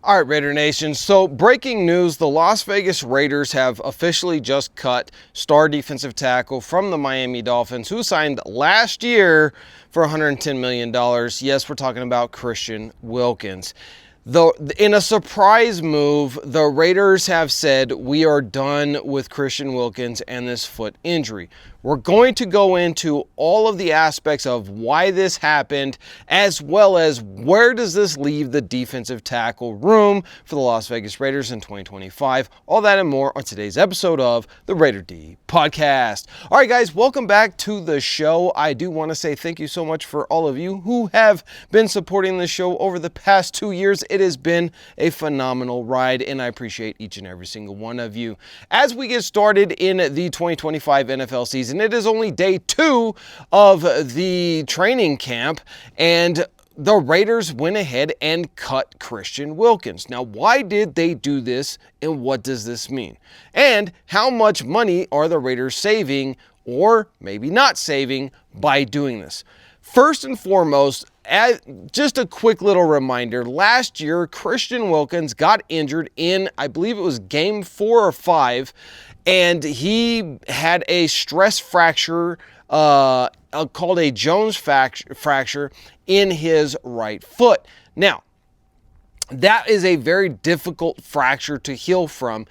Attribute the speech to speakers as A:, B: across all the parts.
A: All right, Raider Nation. So breaking news, the Las Vegas Raiders have officially just cut star defensive tackle from the Miami Dolphins, who signed last year for $110 million. Yes, we're talking about Christian Wilkins. In a surprise move, the Raiders have said, we are done with Christian Wilkins and this foot injury. We're going to go into all of the aspects of why this happened, as well as where does this leave the defensive tackle room for the Las Vegas Raiders in 2025. All that and more on today's episode of the Raider D Podcast. All right, guys, welcome back to the show. I do want to say thank you so much for all of you who have been supporting the show over the past 2 years. It has been a phenomenal ride, and I appreciate each and every single one of you. As we get started in the 2025 NFL season, it is only day 2 of the training camp, and the Raiders went ahead and cut Christian Wilkins. Now, why did they do this, and what does this mean? And how much money are the Raiders saving, or maybe not saving, by doing this? First and foremost, just a quick little reminder, last year, Christian Wilkins got injured in, I believe it was game 4 or 5, and he had a stress fracture called a Jones fracture in his right foot. Now, that is a very difficult fracture to heal from,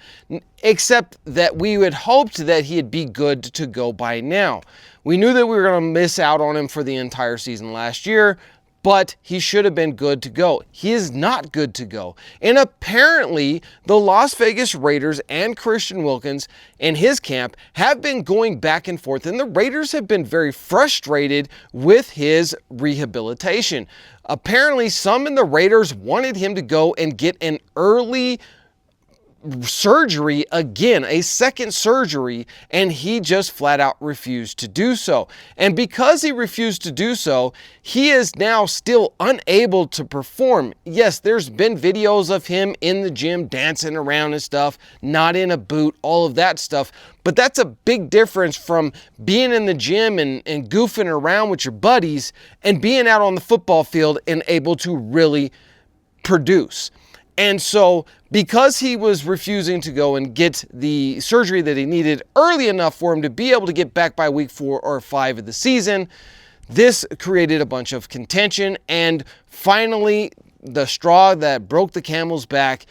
A: except that we had hoped that he'd be good to go by now. We knew that we were going to miss out on him for the entire season last year, but he should have been good to go. He is not good to go. And apparently, the Las Vegas Raiders and Christian Wilkins and his camp have been going back and forth, and the Raiders have been very frustrated with his rehabilitation. Apparently, some in the Raiders wanted him to go and get an early surgery again, a second surgery, and he just flat out refused to do so. And because he refused to do so, he is now still unable to perform. Yes, there's been videos of him in the gym dancing around and stuff, not in a boot, all of that stuff. But that's a big difference from being in the gym and goofing around with your buddies and being out on the football field and able to really produce. And so, because he was refusing to go and get the surgery that he needed early enough for him to be able to get back by week 4 or 5 of the season, this created a bunch of contention. And finally, the straw that broke the camel's back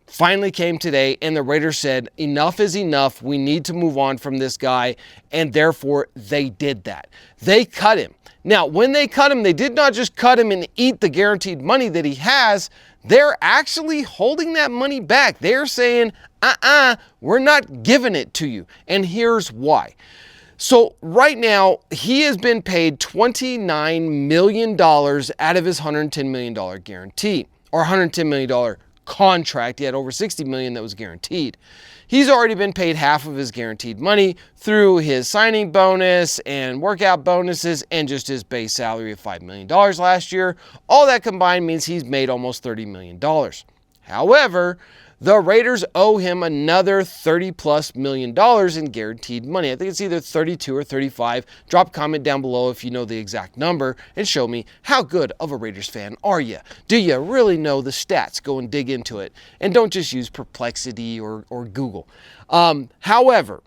A: finally came today, and the Raiders said, enough is enough. We need to move on from this guy. And therefore, they did that. They cut him. Now, when they cut him, they did not just cut him and eat the guaranteed money that he has. They're actually holding that money back. They're saying, we're not giving it to you. And here's why. So right now, he has been paid $29 million out of his $110 million guarantee, or $110 million contract. He had over $60 million that was guaranteed. He's already been paid half of his guaranteed money through his signing bonus and workout bonuses and just his base salary of $5 million last year. All that combined means he's made almost $30 million. However, the Raiders owe him another $30+ million in guaranteed money. I think it's either 32 or 35. Drop a comment down below if you know the exact number and show me how good of a Raiders fan are you. Do you really know the stats? Go and dig into it. And don't just use Perplexity or Google. However,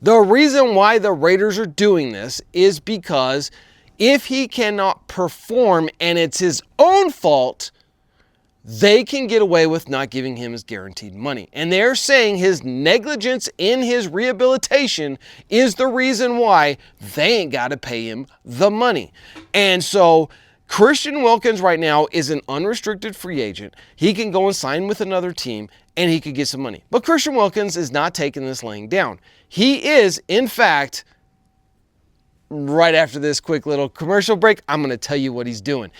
A: the reason why the Raiders are doing this is because if he cannot perform and it's his own fault, they can get away with not giving him his guaranteed money. And they're saying his negligence in his rehabilitation is the reason why they ain't got to pay him the money. And so Christian Wilkins right now is an unrestricted free agent. He can go and sign with another team and he could get some money. But Christian Wilkins is not taking this laying down. He is, in fact, right after this quick little commercial break, I'm going to tell you what he's doing.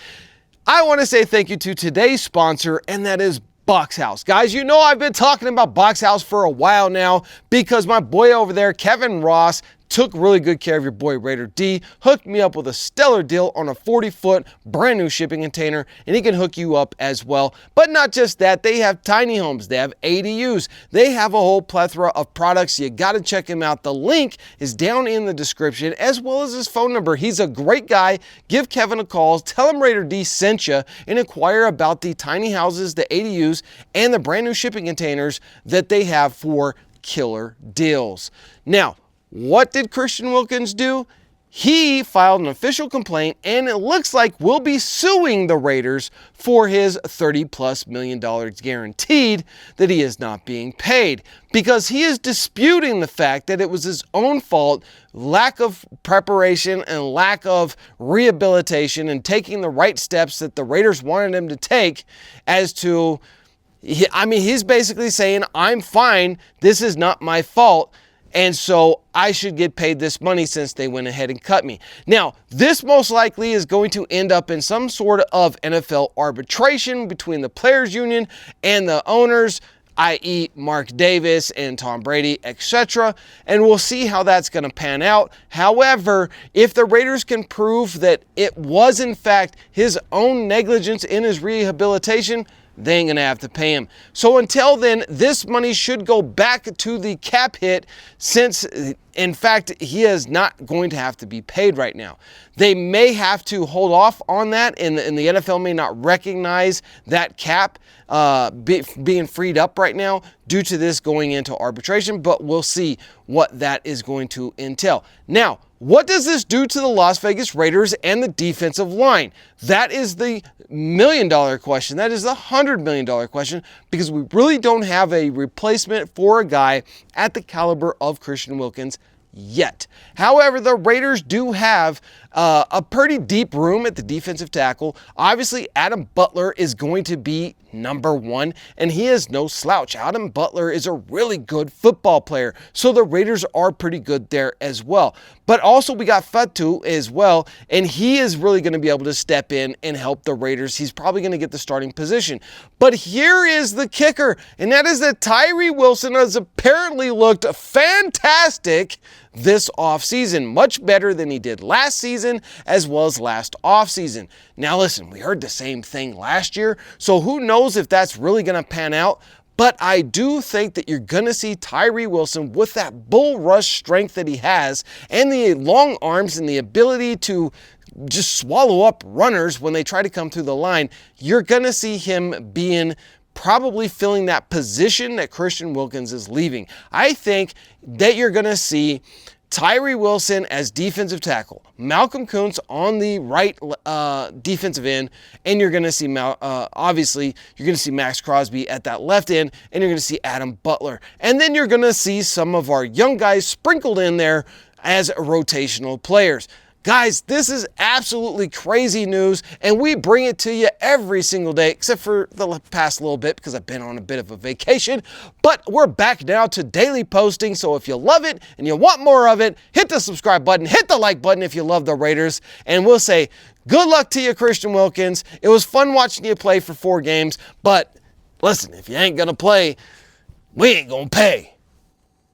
A: I want to say thank you to today's sponsor, and that is Box House. Guys, you know I've been talking about Box House for a while now because my boy over there, Kevin Ross, took really good care of your boy Raider D, hooked me up with a stellar deal on a 40-foot brand new shipping container, and he can hook you up as well. But not just that, they have tiny homes, they have ADUs, they have a whole plethora of products. You got to check him out. The link is down in the description, as well as his phone number. He's a great guy. Give Kevin a call, tell him Raider D sent you, and inquire about the tiny houses, the ADUs, and the brand new shipping containers that they have for killer deals. Now, what did Christian Wilkins do? He filed an official complaint, and it looks like we'll be suing the Raiders for his $30+ million guaranteed that he is not being paid, because he is disputing the fact that it was his own fault, lack of preparation and lack of rehabilitation and taking the right steps that the Raiders wanted him to take as to, he's basically saying, I'm fine, this is not my fault, and so I should get paid this money since they went ahead and cut me. Now, this most likely is going to end up in some sort of NFL arbitration between the players union and the owners, i.e. Mark Davis and Tom Brady, etc. And we'll see how that's going to pan out. However, if the Raiders can prove that it was in fact his own negligence in his rehabilitation, they ain't gonna have to pay him. So until then, this money should go back to the cap hit, since in fact he is not going to have to be paid right now. They may have to hold off on that, and the NFL may not recognize that cap being freed up right now due to this going into arbitration, but we'll see what that is going to entail. Now, what does this do to the Las Vegas Raiders and the defensive line? That is the $1 million question. That is the $100 million question, because we really don't have a replacement for a guy at the caliber of Christian Wilkins yet. However, the Raiders do have a pretty deep room at the defensive tackle. Obviously, Adam Butler is going to be number one, and he is no slouch. Adam Butler is a really good football player, so the Raiders are pretty good there as well. But also we got Fatu as well, and he is really going to be able to step in and help the Raiders. He's probably going to get the starting position. But here is the kicker, and that is that Tyree Wilson has apparently looked fantastic this offseason, much better than he did last season as well as last offseason. Now listen, we heard the same thing last year, so who knows if that's really going to pan out. But I do think that you're going to see Tyree Wilson with that bull rush strength that he has, and the long arms and the ability to just swallow up runners when they try to come through the line. You're going to see him being probably filling that position that Christian Wilkins is leaving. I think that you're going to see Tyree Wilson as defensive tackle, Malcolm Kuntz on the right defensive end, and you're going to see, obviously, you're going to see Max Crosby at that left end, and you're going to see Adam Butler. And then you're going to see some of our young guys sprinkled in there as rotational players. Guys, this is absolutely crazy news, and we bring it to you every single day, except for the past little bit because I've been on a bit of a vacation. But we're back now to daily posting, so if you love it and you want more of it, hit the subscribe button, hit the like button if you love the Raiders, and we'll say good luck to you, Christian Wilkins. It was fun watching you play for 4 games, but listen, if you ain't going to play, we ain't going to pay.